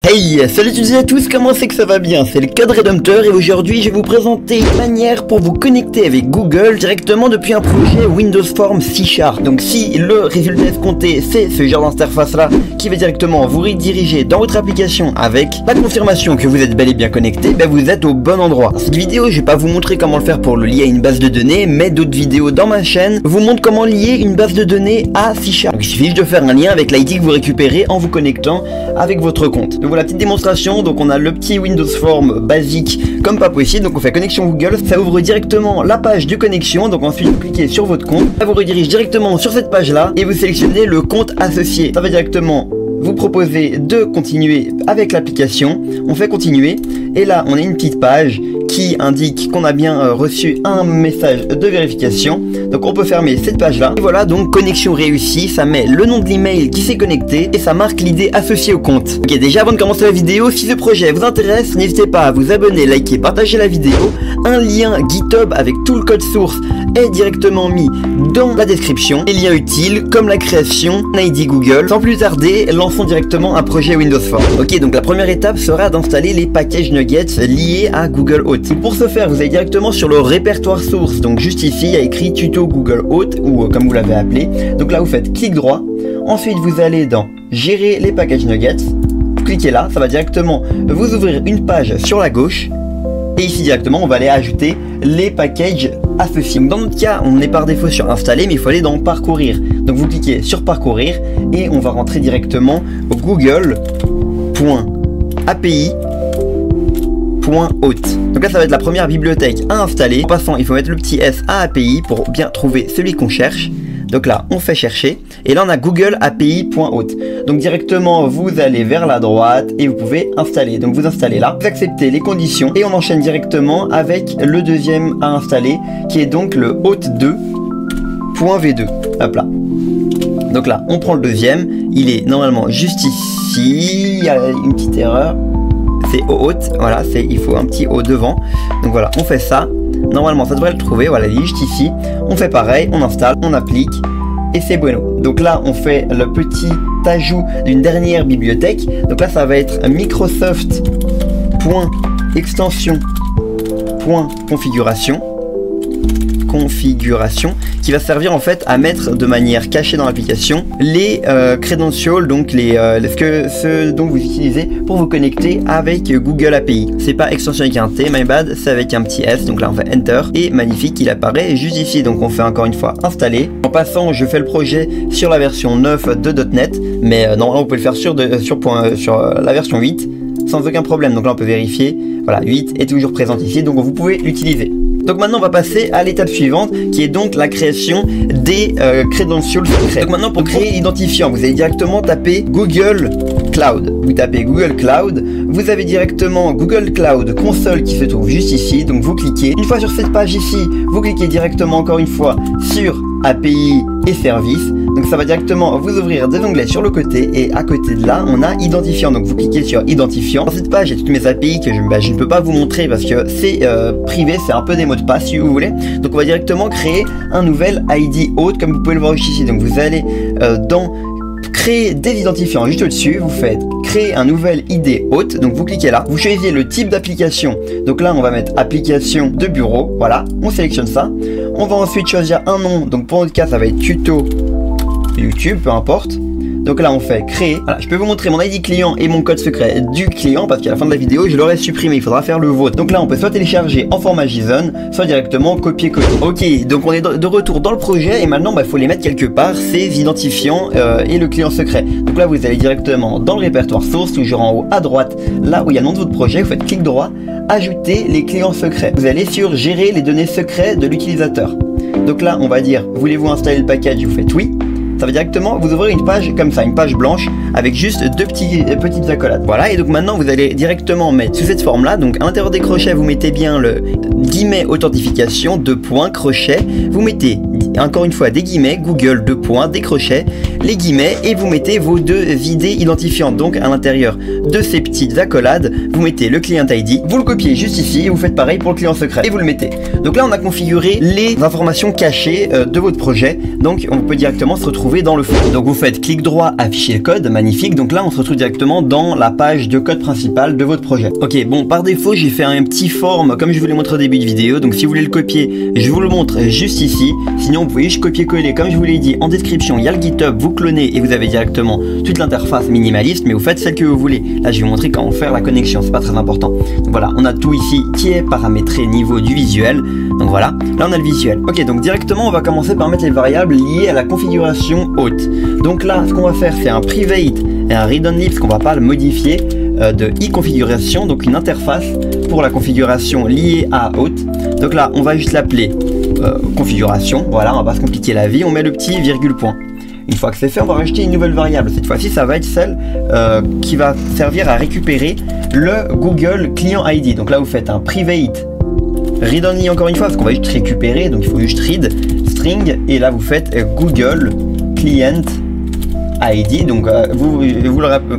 Hey, salut toutes et à tous, comment c'est que ça va bien? C'est le Code Redemptor et aujourd'hui je vais vous présenter une manière pour vous connecter avec Google directement depuis un projet Windows Form C#. Donc si le résultat escompté c'est ce genre d'interface là qui va directement vous rediriger dans votre application avec la confirmation que vous êtes bel et bien connecté, ben vous êtes au bon endroit. Dans cette vidéo je vais pas vous montrer comment le faire pour le lier à une base de données, mais d'autres vidéos dans ma chaîne vous montrent comment lier une base de données à C#. Donc il suffit juste de faire un lien avec l'ID que vous récupérez en vous connectant avec votre compte. Donc voilà, petite démonstration, donc on a le petit Windows Form basique comme pas possible, donc on fait connexion Google, ça ouvre directement la page de connexion, donc ensuite vous cliquez sur votre compte, ça vous redirige directement sur cette page là et vous sélectionnez le compte associé, ça va directement vous proposer de continuer avec l'application, on fait continuer et là on a une petite page qui indique qu'on a bien reçu un message de vérification, donc on peut fermer cette page là et voilà, donc connexion réussie, ça met le nom de l'email qui s'est connecté et ça marque l'idée associée au compte. Ok, déjà avant de commencer la vidéo, si ce projet vous intéresse, n'hésitez pas à vous abonner, liker, partager la vidéo. Un lien GitHub avec tout le code source est directement mis dans la description. Les liens utiles comme la création d'un ID Google. Sans plus tarder, lançons directement un projet Windows Form. Ok, donc la première étape sera d'installer les packages nuggets liés à Google Auth. Pour ce faire, vous allez directement sur le répertoire source. Donc juste ici, il y a écrit tuto Google Auth ou comme vous l'avez appelé. Donc là, vous faites clic droit. Ensuite, vous allez dans gérer les packages nuggets. Vous cliquez là, ça va directement vous ouvrir une page sur la gauche. Et ici directement on va aller ajouter les packages associés. Dans notre cas on est par défaut sur installer, mais il faut aller dans parcourir. Donc vous cliquez sur parcourir et on va rentrer directement google.api.auth. Donc là ça va être la première bibliothèque à installer. En passant il faut mettre le petit S à API pour bien trouver celui qu'on cherche. Donc là on fait chercher et là on a Google API.auth. Donc directement vous allez vers la droite et vous pouvez installer. Donc vous installez là, vous acceptez les conditions et on enchaîne directement avec le deuxième à installer qui est donc le auth2.v2. Hop là. Donc là on prend le deuxième, il est normalement juste ici, il y a une petite erreur. C'est auth, voilà, il faut un petit O devant. Donc voilà, on fait ça. Normalement ça devrait le trouver, voilà, il est juste ici. On fait pareil, on installe, on applique et c'est bueno. Donc là on fait le petit ajout d'une dernière bibliothèque. Donc là ça va être Microsoft.extension.configuration qui va servir en fait à mettre de manière cachée dans l'application les credentials, donc ce dont vous utilisez pour vous connecter avec Google API. C'est pas extension avec un T, my bad, c'est avec un petit S. Donc là on fait Enter et magnifique, il apparaît juste ici. Donc on fait encore une fois installer. En passant, je fais le projet sur la version 9 de .NET, mais normalement vous pouvez le faire sur la version 8 sans aucun problème. Donc là on peut vérifier, voilà, 8 est toujours présent ici, donc vous pouvez l'utiliser. Donc maintenant on va passer à l'étape suivante qui est donc la création des credentials secrets. Donc maintenant pour créer l'identifiant, vous allez directement taper Google Cloud. Vous tapez Google Cloud, vous avez directement Google Cloud Console qui se trouve juste ici. Donc vous cliquez, une fois sur cette page ici, vous cliquez directement encore une fois sur API et services. Donc ça va directement vous ouvrir des onglets sur le côté et à côté de là on a identifiant. Donc vous cliquez sur identifiant. Dans cette page il y a toutes mes API que je ne peux pas vous montrer parce que c'est privé, c'est un peu des mots de passe si vous voulez. Donc on va directement créer un nouvel ID Auth comme vous pouvez le voir ici. Donc vous allez dans créer des identifiants juste au-dessus, vous faites créer un nouvel ID Auth, donc vous cliquez là, vous choisissez le type d'application. Donc là on va mettre application de bureau, voilà, on sélectionne ça. On va ensuite choisir un nom, donc pour notre cas ça va être tuto YouTube, peu importe. Donc là on fait créer, voilà, je peux vous montrer mon ID client et mon code secret du client parce qu'à la fin de la vidéo je l'aurais supprimé, il faudra faire le vôtre. Donc là on peut soit télécharger en format JSON, soit directement copier-coller. Ok, donc on est de retour dans le projet et maintenant il faut les mettre quelque part, ces identifiants et le client secret. Donc là vous allez directement dans le répertoire source, toujours en haut à droite, là où il y a le nom de votre projet, vous faites clic droit, ajouter les clients secrets. Vous allez sur gérer les données secrets de l'utilisateur. Donc là on va dire voulez-vous installer le package, vous faites oui. Ça va directement vous ouvrir une page comme ça, une page blanche avec juste deux petites accolades. Voilà, et donc maintenant vous allez directement mettre sous cette forme là, donc à l'intérieur des crochets vous mettez bien le guillemets authentification, crochet, vous mettez encore une fois des guillemets, Google, des crochets, les guillemets et vous mettez vos deux idées identifiantes. Donc à l'intérieur de ces petites accolades, vous mettez le client ID, vous le copiez juste ici et vous faites pareil pour le client secret et vous le mettez. Donc là on a configuré les informations cachées de votre projet, donc on peut directement se retrouver retrouver dans le fond. Donc vous faites clic droit, afficher le code, magnifique. Donc là on se retrouve directement dans la page de code principal de votre projet. Ok, bon, par défaut j'ai fait un petit form comme je vous l'ai montré au début de vidéo. Donc si vous voulez le copier, je vous le montre juste ici. Sinon vous pouvez juste copier-coller comme je vous l'ai dit en description. Il y a le GitHub, vous clonez et vous avez directement toute l'interface minimaliste, mais vous faites celle que vous voulez. Là je vais vous montrer comment faire la connexion, c'est pas très important. Donc voilà, on a tout ici qui est paramétré niveau du visuel. Donc voilà, là on a le visuel. Ok, donc directement on va commencer par mettre les variables liées à la configuration hôte. Donc là ce qu'on va faire c'est un private et un read only parce qu'on va pas le modifier de e-configuration, donc une interface pour la configuration liée à hôte. Donc là on va juste l'appeler configuration, voilà, on va pas se compliquer la vie, on met le petit virgule point. Une fois que c'est fait, on va rajouter une nouvelle variable. Cette fois-ci, ça va être celle qui va servir à récupérer le Google Client ID. Donc là, vous faites un private read only encore une fois, parce qu'on va juste récupérer. Donc il faut juste read string. Et là, vous faites Google Client ID. Donc vous le rappelez.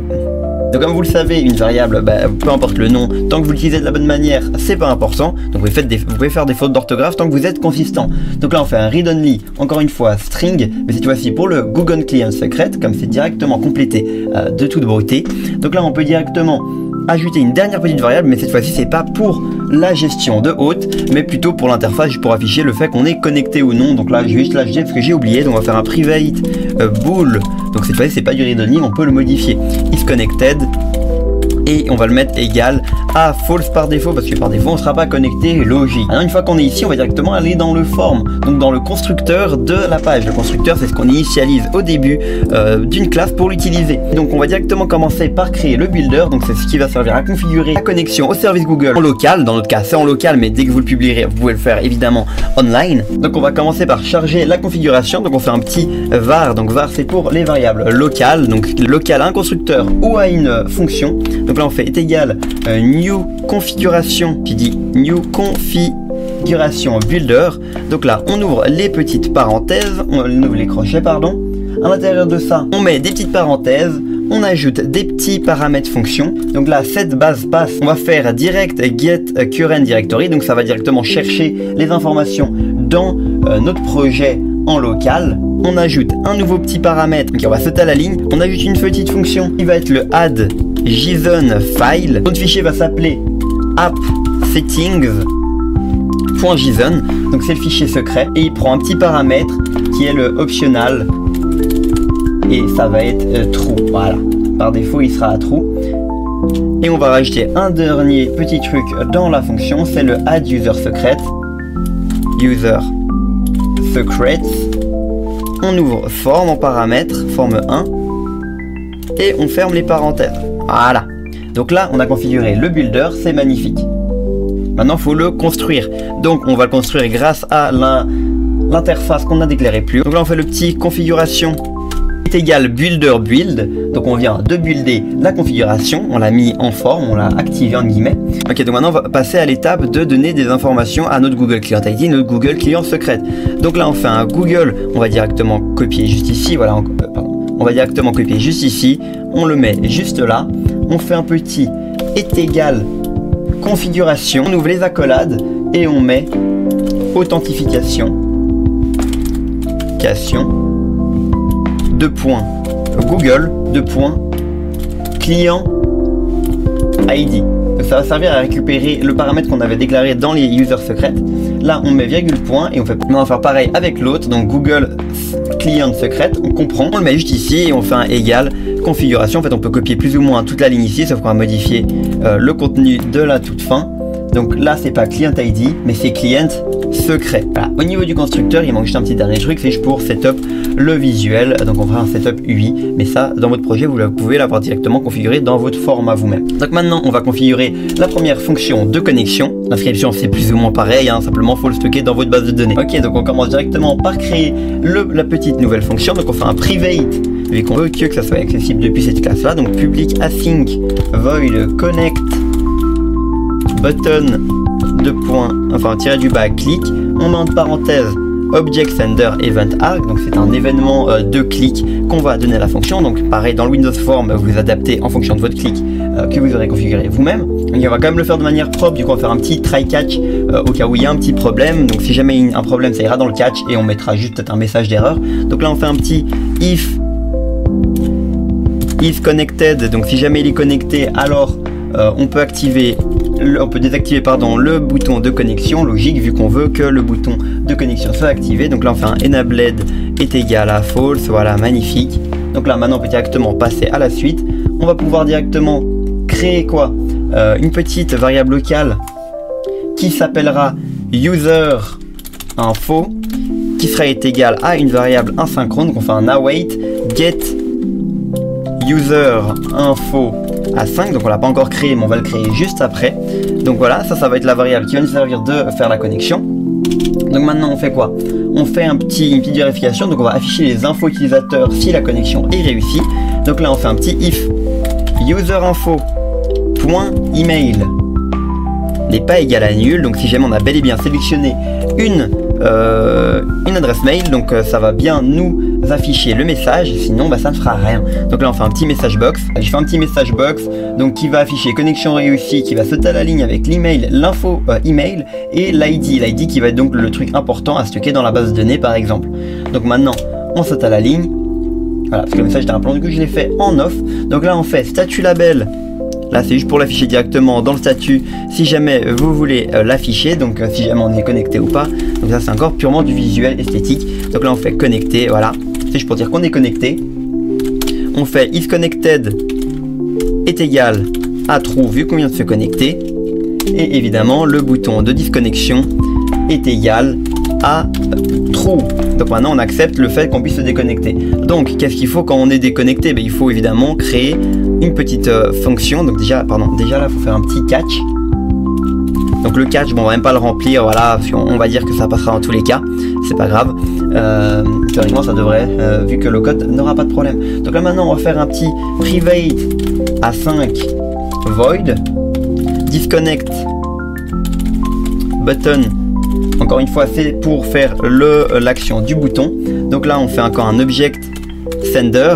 Donc comme vous le savez, une variable, peu importe le nom, tant que vous l'utilisez de la bonne manière, c'est pas important. Donc vous pouvez faire des fautes d'orthographe tant que vous êtes consistant. Donc là on fait un read only, encore une fois string, mais cette fois-ci pour le Google Client Secret, comme c'est directement complété de toute beauté. Donc là on peut directement ajouter une dernière petite variable, mais cette fois-ci c'est pas pour la gestion de hôte, mais plutôt pour l'interface, pour afficher le fait qu'on est connecté ou non. Donc là je vais juste l'ajouter parce que j'ai oublié, donc on va faire un private bool. Donc cette fois-ci c'est pas du read only, on peut le modifier. Is connected. Et on va le mettre égal à false par défaut, parce que par défaut on ne sera pas connecté, logique. Alors une fois qu'on est ici, on va directement aller dans le form, donc dans le constructeur de la page. Le constructeur c'est ce qu'on initialise au début d'une classe pour l'utiliser. Donc on va directement commencer par créer le builder, donc c'est ce qui va servir à configurer la connexion au service Google en local. Dans notre cas c'est en local, mais dès que vous le publierez vous pouvez le faire évidemment online. Donc on va commencer par charger la configuration, donc on fait un petit var, donc var c'est pour les variables locales, donc local à un constructeur ou à une fonction. Donc là on fait est égal new configuration, qui dit new configuration builder. Donc là on ouvre les petites parenthèses, on ouvre les crochets pardon. À l'intérieur de ça on met des petites parenthèses, on ajoute des petits paramètres fonctions. Donc là cette base passe, on va faire direct get current directory, donc ça va directement chercher les informations dans notre projet en local. On ajoute un nouveau petit paramètre, ok, on va sauter à la ligne, on ajoute une petite fonction qui va être le add JSON file. Notre fichier va s'appeler app settings.json, donc c'est le fichier secret, et il prend un petit paramètre qui est le optional et ça va être true. Voilà, par défaut il sera à true. Et on va rajouter un dernier petit truc dans la fonction, c'est le add user secret. On ouvre forme en paramètres, forme 1, et on ferme les parenthèses. Voilà. Donc là, on a configuré le builder, c'est magnifique. Maintenant, il faut le construire. Donc, on va le construire grâce à l'interface qu'on a déclarée plus haut. Donc là, on fait le petit configuration est égal builder build. Donc, on vient de builder la configuration. On l'a mis en forme, on l'a activé en guillemets. Ok, donc maintenant, on va passer à l'étape de donner des informations à notre Google Client ID, notre Google Client Secret. Donc là, on fait un Google, on va directement copier juste ici. Voilà, on va directement copier juste ici. On le met juste là. On fait un petit est égal configuration. On ouvre les accolades et on met authentification. Google Client ID. Donc ça va servir à récupérer le paramètre qu'on avait déclaré dans les user secrets. Là on met virgule point et on va faire pareil avec l'autre, donc Google Client Secret, on comprend, on le met juste ici et on fait un égal configuration. En fait on peut copier plus ou moins toute la ligne ici, sauf qu'on va modifier le contenu de la toute fin. Donc là c'est pas Client ID mais c'est Client Secret. Voilà. Au niveau du constructeur il manque juste un petit dernier truc, c'est juste pour setup le visuel. Donc on fera un setup UI, mais ça dans votre projet vous pouvez l'avoir directement configuré dans votre format vous-même. Donc maintenant on va configurer la première fonction de connexion. L'inscription c'est plus ou moins pareil, hein, simplement faut le stocker dans votre base de données. Ok, donc on commence directement par créer la petite nouvelle fonction. Donc on fait un private vu qu'on veut que ça soit accessible depuis cette classe là. Donc public async void connect button tiret du bas click, on met entre parenthèses object sender event arc, donc c'est un événement de clic qu'on va donner à la fonction. Donc pareil dans le Windows Form vous adaptez en fonction de votre clic que vous aurez configuré vous-même. On va quand même le faire de manière propre, du coup on va faire un petit try catch au cas où il y a un petit problème. Donc si jamais il y a un problème, ça ira dans le catch et on mettra juste peut-être un message d'erreur. Donc là on fait un petit if connected, donc si jamais il est connecté, alors on peut activer, on peut désactiver pardon, le bouton de connexion, logique vu qu'on veut que le bouton de connexion soit activé. Donc là on fait un enabled est égal à false, voilà, magnifique. Donc là maintenant on peut directement passer à la suite. On va pouvoir directement créer quoi, une petite variable locale qui s'appellera user info, qui sera égale à une variable asynchrone. Donc on fait un await get user info à 5, donc on l'a pas encore créé mais on va le créer juste après. Donc voilà, ça va être la variable qui va nous servir de faire la connexion. Donc maintenant on fait quoi? On fait une petite vérification, donc on va afficher les infos utilisateurs si la connexion est réussie. Donc là on fait un petit if userinfo.email n'est pas égal à nul, donc si jamais on a bel et bien sélectionné une adresse mail, donc ça va bien nous afficher le message, sinon bah, ça ne fera rien. Donc là on fait un petit message box, je fais un petit message box donc qui va afficher connexion réussie, qui va sauter à la ligne avec l'email, l'info email et l'ID qui va être donc le truc important à stocker dans la base de données par exemple. Donc maintenant on saute à la ligne, voilà, parce que le message était un plan, du coup je l'ai fait en off. Donc là on fait statut label. Là c'est juste pour l'afficher directement dans le statut si jamais vous voulez l'afficher, donc si jamais on est connecté ou pas. Donc ça c'est encore purement du visuel esthétique. Donc là on fait connecter, voilà, c'est juste pour dire qu'on est connecté. On fait is connected est égal à true vu qu'on vient de se connecter. Et évidemment le bouton de disconnexion est égal à true. Donc maintenant on accepte le fait qu'on puisse se déconnecter. Donc qu'est-ce qu'il faut quand on est déconnecté? Il faut évidemment créer une petite fonction. Donc déjà là il faut faire un petit catch. Donc le catch, bon on va même pas le remplir, voilà, parce qu'on va dire que ça passera dans tous les cas, c'est pas grave. Théoriquement ça devrait, vu que le code n'aura pas de problème. Donc là maintenant on va faire un petit private à 5 void disconnect button. Encore une fois c'est pour faire l'action du bouton. Donc là on fait encore un object sender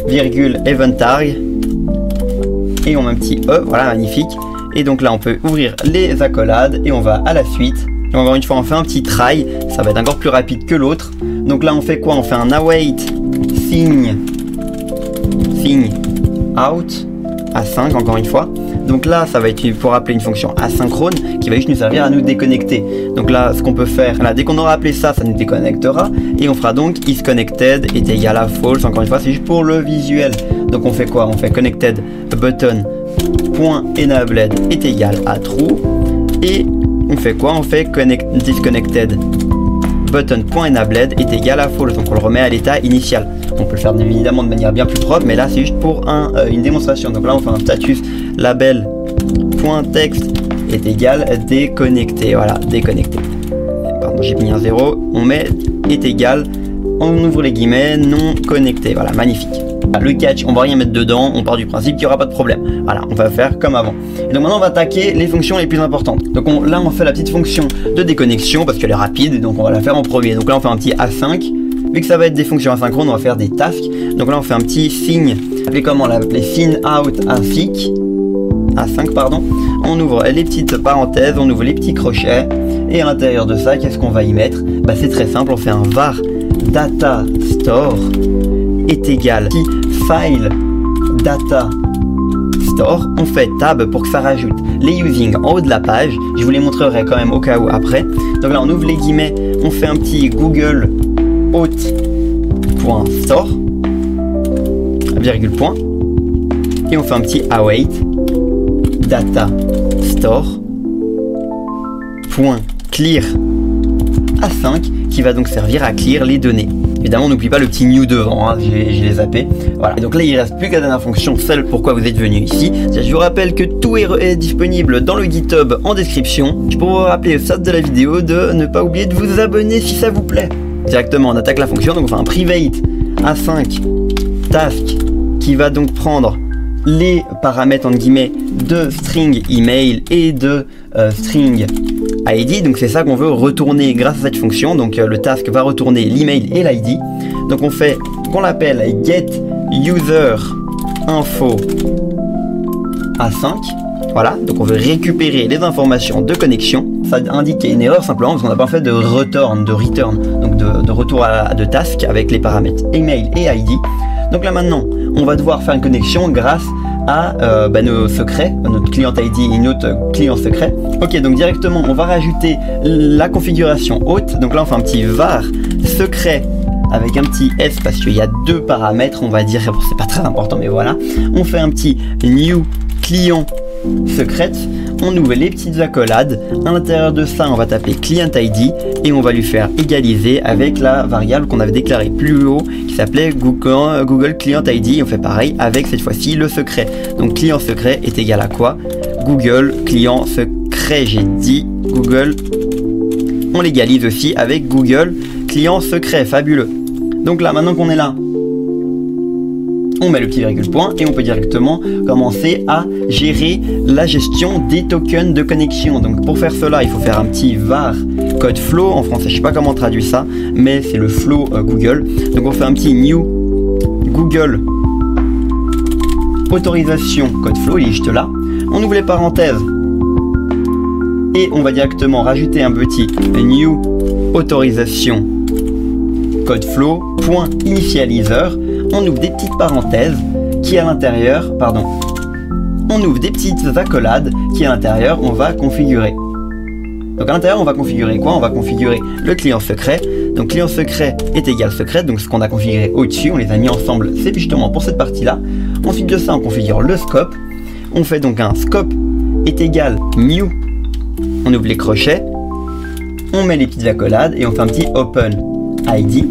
virgule event tag et on met un petit e, voilà, magnifique. Et donc là on peut ouvrir les accolades et on va à la suite. Et encore une fois on fait un petit try, ça va être encore plus rapide que l'autre. Donc là on fait quoi? On fait un await thing out à 5 encore une fois. Donc là ça va être pour appeler une fonction asynchrone qui va juste nous servir à nous déconnecter. Donc là ce qu'on peut faire, là, dès qu'on aura appelé ça, ça nous déconnectera. Et on fera donc isConnected est égal à false. Encore une fois c'est juste pour le visuel. Donc on fait quoi? On fait connected button .enabled est égal à true. Et on fait quoi? On fait disconnected button.enabled est égal à false. Donc on le remet à l'état initial. On peut le faire évidemment de manière bien plus propre, mais là c'est juste pour une démonstration. Donc là on fait un status label.text est égal déconnecté. Voilà, déconnecté. Pardon, j'ai mis un 0. On met est égal, on ouvre les guillemets, non connecté. Voilà, magnifique. Le catch, on va rien mettre dedans, on part du principe qu'il n'y aura pas de problème. Voilà, on va faire comme avant. Et donc maintenant on va attaquer les fonctions les plus importantes. Donc là on fait la petite fonction de déconnexion parce qu'elle est rapide et donc on va la faire en premier. Donc là on fait un petit A5. Vu que ça va être des fonctions asynchrones, on va faire des tasks. Donc là on fait un petit signe, appelé comment? On l'a appelé sign out A5 pardon. On ouvre les petites parenthèses, on ouvre les petits crochets. Et à l'intérieur de ça, qu'est-ce qu'on va y mettre? C'est très simple, on fait un var data store est égal file data store. On fait tab pour que ça rajoute les using en haut de la page. Je vous les montrerai quand même au cas où après. Donc là on ouvre les guillemets, on fait un petit google out.store virgule point et on fait un petit await data store point clear A5 qui va donc servir à clear les données. Évidemment, n'oublie pas le petit new devant, hein, je l'ai zappé. Voilà. Et donc là, il reste plus qu'à la dernière fonction, celle pourquoi vous êtes venu ici. Je vous rappelle que tout est disponible dans le GitHub en description. Je pourrais vous rappeler au stade de la vidéo de ne pas oublier de vous abonner si ça vous plaît. Directement, on attaque la fonction, donc on fait un private A5 task qui va donc prendre les paramètres entre guillemets de string email et de string ID. Donc c'est ça qu'on veut retourner grâce à cette fonction. Donc le task va retourner l'email et l'ID. Donc on l'appelle get user info A5. Voilà, donc on veut récupérer les informations de connexion. Ça indique qu'il y a une erreur simplement parce qu'on n'a pas fait de return, donc de retour de task avec les paramètres email et ID. Donc là maintenant, on va devoir faire une connexion grâce à nos secrets, notre client ID et notre client secret. Ok, donc directement, on va rajouter la configuration haute. Donc là, on fait un petit var secret avec un petit S parce qu'il y a deux paramètres, on va dire, bon, c'est pas très important, mais voilà. On fait un petit new client secret, on ouvre les petites accolades, à l'intérieur de ça on va taper client ID et on va lui faire égaliser avec la variable qu'on avait déclarée plus haut qui s'appelait Google Client ID. On fait pareil avec cette fois-ci le secret, donc client secret est égal à quoi? Google Client Secret, j'ai dit Google, on l'égalise aussi avec Google Client Secret, fabuleux. Donc là maintenant qu'on est là, on met le petit virgule point et on peut directement commencer à gérer la gestion des tokens de connexion. Donc pour faire cela, il faut faire un petit var code flow en français, je sais pas comment on traduit ça, mais c'est le flow Google. Donc on fait un petit new Google autorisation code flow, il est juste là. On ouvre les parenthèses et on va directement rajouter un petit new autorisation code flow point initializer. On ouvre des petites parenthèses qui à l'intérieur, on ouvre des petites accolades qui à l'intérieur on va configurer. Donc à l'intérieur on va configurer quoi? On va configurer le client secret. Donc client secret est égal secret, donc ce qu'on a configuré au-dessus, on les a mis ensemble, c'est justement pour cette partie-là. Ensuite de ça, on configure le scope. On fait donc un scope est égal new. On ouvre les crochets, on met les petites accolades et on fait un petit open ID,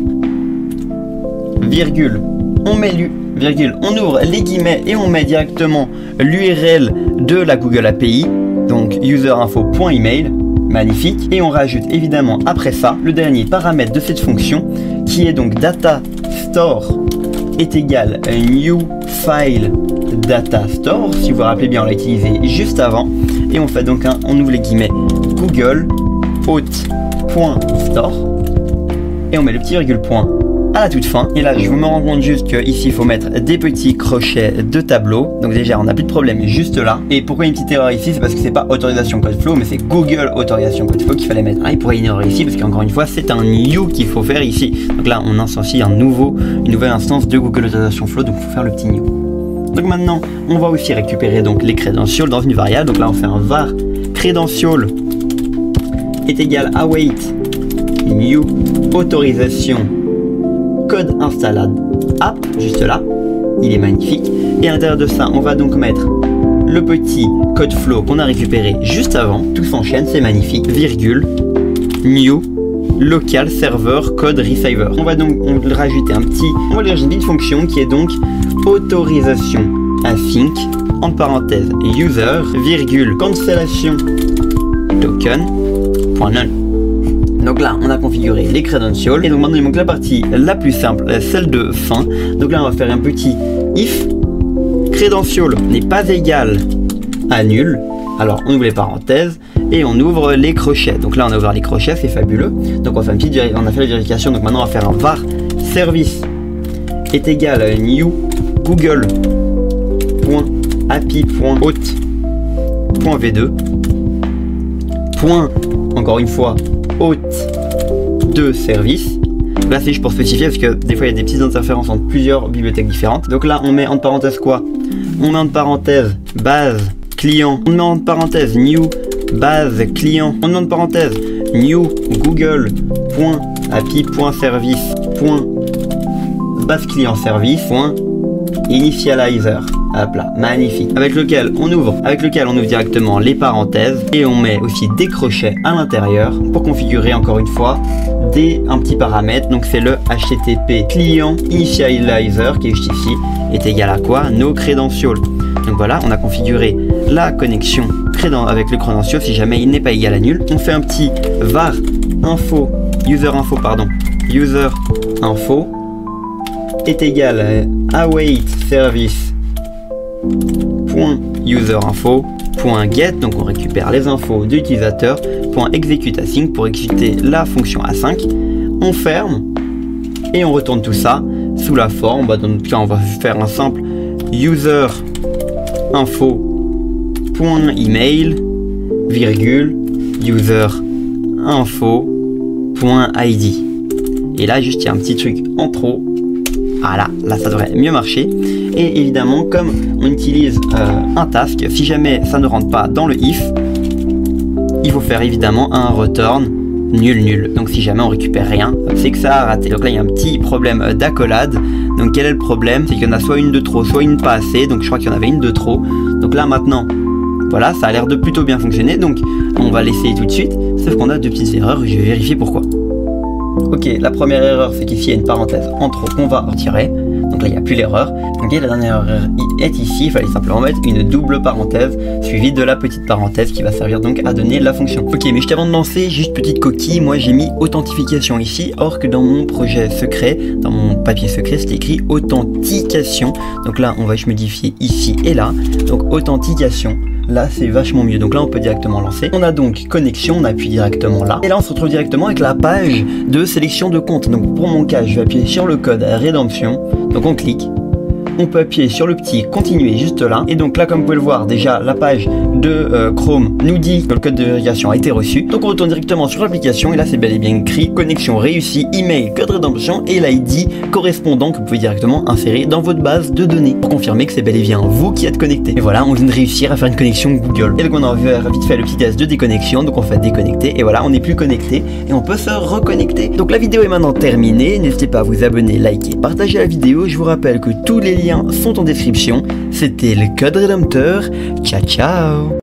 virgule. On met virgule, on ouvre les guillemets et on met directement l'URL de la Google API, donc userinfo.email, magnifique. Et on rajoute évidemment après ça le dernier paramètre de cette fonction qui est donc data store est égal à new file data store. Si vous vous rappelez bien, on l'a utilisé juste avant. Et on fait donc on ouvre les guillemets Google hôte.store et on met le petit virgule point à la toute fin. Et là je me rends compte juste qu'ici il faut mettre des petits crochets de tableau. Donc déjà on n'a plus de problème juste là. Et pourquoi une petite erreur ici? C'est parce que c'est pas autorisation code flow mais c'est Google autorisation code flow qu'il fallait mettre. Il pourrait y avoir une erreur ici parce qu'encore une fois c'est un new qu'il faut faire ici. Donc là on associe une nouvelle instance de Google autorisation flow, donc il faut faire le petit new. Donc maintenant on va aussi récupérer donc les credentials dans une variable. Donc là on fait un var credential est égal à await new autorisation code installed app, juste là, il est magnifique. Et à l'intérieur de ça, on va donc mettre le petit code flow qu'on a récupéré juste avant. Tout s'enchaîne, c'est magnifique. Virgule, new, local server code receiver. On va donc rajouter on va lui rajouter une petite fonction qui est donc autorisation async, en parenthèse user, virgule, cancellation token, point none. Donc là, on a configuré les credentials. Et donc maintenant, il manque la partie la plus simple, celle de fin. Donc là, on va faire un petit if credential n'est pas égal à nul. Alors, on ouvre les parenthèses et on ouvre les crochets. Donc là, on a ouvert les crochets, c'est fabuleux. Donc on fait on a fait la vérification. Donc maintenant, on va faire un var service est égal à new google.api.hôte.v2. Encore une fois, hôte de service. Donc là c'est juste pour spécifier parce que des fois il y a des petites interférences entre plusieurs bibliothèques différentes. Donc là on met entre parenthèses quoi? On met entre parenthèses base client, on met entre parenthèses new base client, on met entre parenthèses new google.api.service.base client service .initializer. Hop là, magnifique. Avec lequel on ouvre directement les parenthèses et on met aussi des crochets à l'intérieur pour configurer encore une fois un petit paramètre. Donc c'est le HTTP client initializer qui est juste ici est égal à quoi? Nos credentials. Donc voilà, on a configuré la connexion avec le credential si jamais il n'est pas égal à nul. On fait un petit var info user info est égal à await service .userinfo.get, donc on récupère les infos de l'utilisateur, .execute async pour exécuter la fonction A5. On ferme et on retourne tout ça sous la forme, dans notre cas on va faire un simple user info.email, virgule, user info.id. Et là, juste, il y a un petit truc en trop. Voilà, là, ça devrait mieux marcher. Et évidemment, comme on utilise un task, si jamais ça ne rentre pas dans le if, il faut faire évidemment un return nul. Donc si jamais on récupère rien, c'est que ça a raté. Donc là, il y a un petit problème d'accolade. Donc quel est le problème? C'est qu'il y en a soit une de trop, soit une pas assez. Donc je crois qu'il y en avait une de trop. Donc là, maintenant, voilà, ça a l'air de plutôt bien fonctionner. Donc on va l'essayer tout de suite. Sauf qu'on a deux petites erreurs et je vais vérifier pourquoi. Ok, la première erreur, c'est qu'ici, il y a une parenthèse en trop qu'on va retirer. Donc là, il n'y a plus l'erreur. Ok, la dernière erreur est ici. Il fallait simplement mettre une double parenthèse suivie de la petite parenthèse qui va servir donc à donner la fonction. Ok, mais juste avant de lancer, juste petite coquille, moi j'ai mis authentification ici, or que dans mon projet secret, dans mon papier secret, c'est écrit authentication. Donc là, on va juste modifier ici et là. Donc authentication. Là, c'est vachement mieux. Donc là, on peut directement lancer. On a donc connexion, on appuie directement là. Et là, on se retrouve directement avec la page de sélection de compte. Donc pour mon cas, je vais appuyer sur le code rédemption. Donc on clique. On peut appuyer sur le petit continuer juste là. Et donc là, comme vous pouvez le voir, déjà la page de Chrome nous dit que le code de vérification a été reçu. Donc on retourne directement sur l'application et là c'est bel et bien écrit connexion réussie, email, code rédemption et l'ID correspondant que vous pouvez directement insérer dans votre base de données pour confirmer que c'est bel et bien vous qui êtes connecté. Et voilà, on vient de réussir à faire une connexion Google. Et donc on a vite fait le petit test de déconnexion. Donc on fait déconnecter et voilà, on n'est plus connecté et on peut se reconnecter. Donc la vidéo est maintenant terminée. N'hésitez pas à vous abonner, liker, partager la vidéo. Je vous rappelle que tous les liens sont en description. C'était le Code Rédempteur. Ciao ciao.